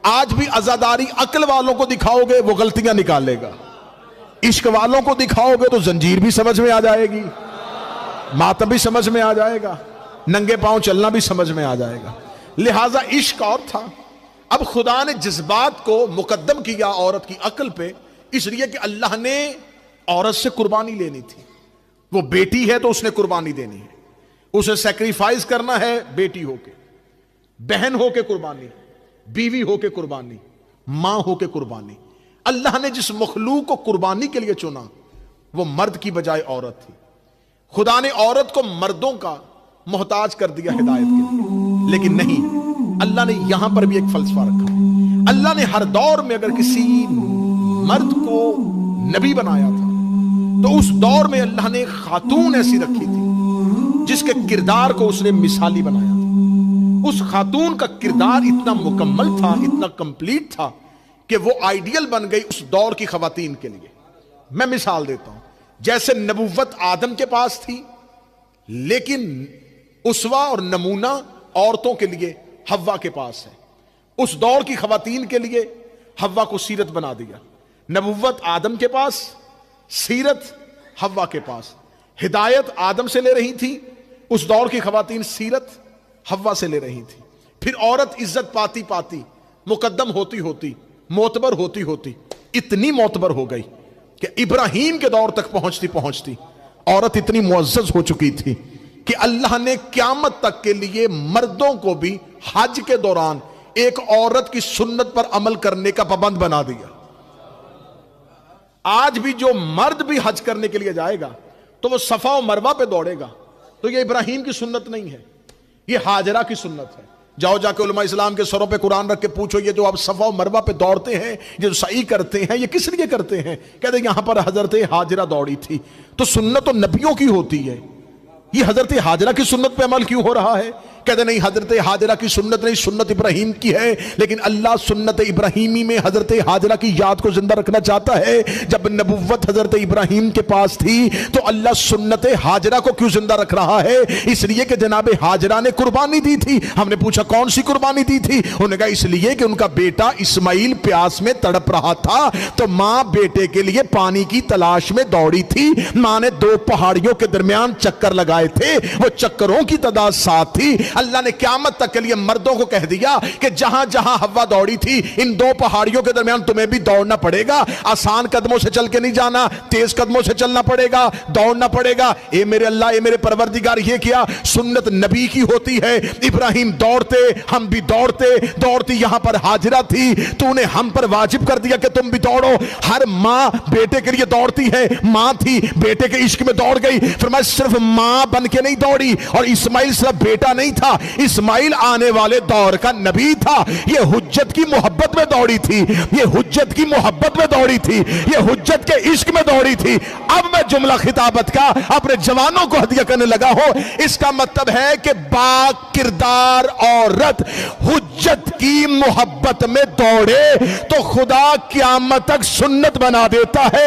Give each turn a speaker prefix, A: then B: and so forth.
A: आज भी अजादारी अक्ल वालों को दिखाओगे वो गलतियां निकालेगा, इश्क वालों को दिखाओगे तो जंजीर भी समझ में आ जाएगी, मातम भी समझ में आ जाएगा, नंगे पांव चलना भी समझ में आ जाएगा। लिहाजा इश्क और था। अब खुदा ने जज्बात को मुकद्दम किया औरत की अक्ल पे, इसलिए कि अल्लाह ने औरत से कुर्बानी लेनी थी। वो बेटी है तो उसने कुर्बानी देनी है, उसे सेक्रीफाइस करना है, बेटी होके, बहन होके कुर्बानी, बीवी होके कुर्बानी, मां होके कुर्बानी। अल्लाह ने जिस मखलूक को कुर्बानी के लिए चुना वो मर्द की बजाय औरत थी। खुदा ने औरत को मर्दों का मोहताज कर दिया हिदायत के लिए, लेकिन नहीं, अल्लाह ने यहां पर भी एक फलसफा रखा। अल्लाह ने हर दौर में अगर किसी मर्द को नबी बनाया था तो उस दौर में अल्लाह ने खातून ऐसी रखी थी जिसके किरदार को उसने मिसाली बनाया था। उस खातून का किरदार इतना मुकम्मल था, इतना कंप्लीट था कि वो आइडियल बन गई उस दौर की खवातीन के लिए। मैं मिसाल देता हूं, जैसे नबुव्वत आदम के पास थी, लेकिन उसवा और नमूना औरतों के लिए हव्वा के पास है। उस दौर की खवातीन के लिए हव्वा को सीरत बना दिया। नबुव्वत आदम के पास, सीरत हव्वा के पास। हिदायत आदम से ले रही थी, उस दौर की खवातीन सीरत हव्वा से ले रही थी। फिर औरत इज्जत पाती पाती, मुकद्दम होती होती, मोतबर होती होती इतनी मोतबर हो गई कि इब्राहिम के दौर तक पहुंचती पहुंचती औरत इतनी मुअज्जज हो चुकी थी कि अल्लाह ने क़यामत तक के लिए मर्दों को भी हज के दौरान एक औरत की सुन्नत पर अमल करने का पाबंद बना दिया। आज भी जो मर्द भी हज करने के लिए जाएगा तो वो सफा और मरवा पे दौड़ेगा, तो ये इब्राहिम की सुन्नत नहीं है, ये हाजरा की सुन्नत है। जाओ जाके उलमा इस्लाम के सरों पे कुरान रख के पूछो, ये जो आप सफा और मरवा पे दौड़ते हैं, ये जो सही करते हैं, ये किस लिए करते हैं? कहते हैं यहां पर हजरत हाजरा दौड़ी थी। तो सुन्नत तो नबियों की होती है, ये हजरत हाजरा की सुन्नत पे अमल क्यों हो रहा है? कहते नहीं, हजरत हाजरा की सुन्नत नहीं, सुन्नत इब्राहिम की है। लेकिन अल्लाह सुन्नत इब्राहिमी में हजरत हाजरा की याद को जिंदा रखना चाहता है। जब नबुव्वत हजरत इब्राहिम के पास थी तो अल्लाह सुन्नत हाजरा को क्यों जिंदा रख रहा है? इसलिए कि जनाब हाजरा ने कुर्बानी दी थी। हमने पूछा कौन सी कुर्बानी दी थी? उन्होंने कहा इसलिए कि उनका बेटा इस्माइल प्यास में तड़प रहा था, तो मां बेटे के लिए पानी की तलाश में दौड़ी थी। मां ने 2 पहाड़ियों के दरमियान चक्कर लगाए थे, वो चक्करों की तादाद 7 थी। अल्लाह ने क़यामत तक के लिए मर्दों को कह दिया कि जहां जहां हव्वा दौड़ी थी, इन 2 पहाड़ियों के दरमियान तुम्हें भी दौड़ना पड़ेगा। आसान कदमों से चल के नहीं जाना, तेज कदमों से चलना पड़ेगा, दौड़ना पड़ेगा। ए मेरे अल्लाह, ए मेरे परवरदिगार, ये क्या सुन्नत नबी की होती है? इब्राहिम दौड़ते, हम भी दौड़ते, दौड़ती यहां पर हाजिरा थी, तूने हम पर वाजिब कर दिया कि तुम भी दौड़ो। हर मां बेटे के लिए दौड़ती है, मां थी बेटे के इश्क में दौड़ गई। फरमाया सिर्फ मां बन के नहीं दौड़ी, और इस्माइल सिर्फ बेटा नहीं था, इस्माइल आने वाले दौर का नबी था। ये हुज्जत की मोहब्बत में दौड़ी थी, ये हुज्जत की मोहब्बत में दौड़ी थी, ये हुज्जत के इश्क में दौड़ी थी। अब मैं जुमला खिताबत का अपने जवानों को हदिया करने लगा हो। इसका मतलब है कि बा किरदार औरत हुज्जत की मोहब्बत में दौड़े तो खुदा क़यामत तक सुन्नत बना देता है।